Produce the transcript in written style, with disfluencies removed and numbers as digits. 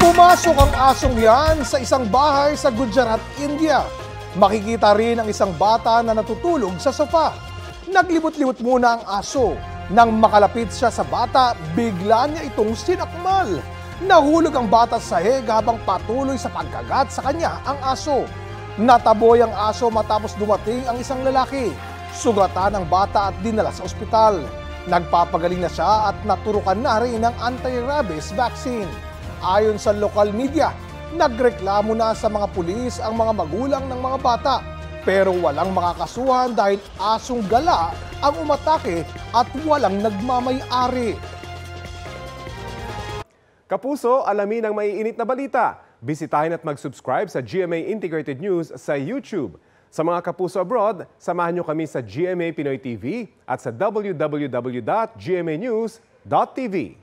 Pumasok ang asong yan sa isang bahay sa Gujarat, India. Makikita rin ang isang bata na natutulog sa sofa. Naglibot-libot muna ang aso. Nang makalapit siya sa bata, bigla niya itong sinakmal. Nahulog ang bata sa sahig habang patuloy sa pagkagat sa kanya ang aso. Nataboy ang aso matapos dumating ang isang lalaki. Sugatan ang bata at dinala sa ospital. Nagpapagaling na siya at naturukan na rin ng anti-rabies vaccine. Ayon sa lokal media, nagreklamo na sa mga pulis ang mga magulang ng mga bata. Pero walang makakasuhan dahil asong gala ang umatake at walang nagmamay-ari. Kapuso, alamin ang maiinit na balita. Bisitahin at mag-subscribe sa GMA Integrated News sa YouTube. Sa mga kapuso abroad, samahan niyo kami sa GMA Pinoy TV at sa www.gmanews.tv.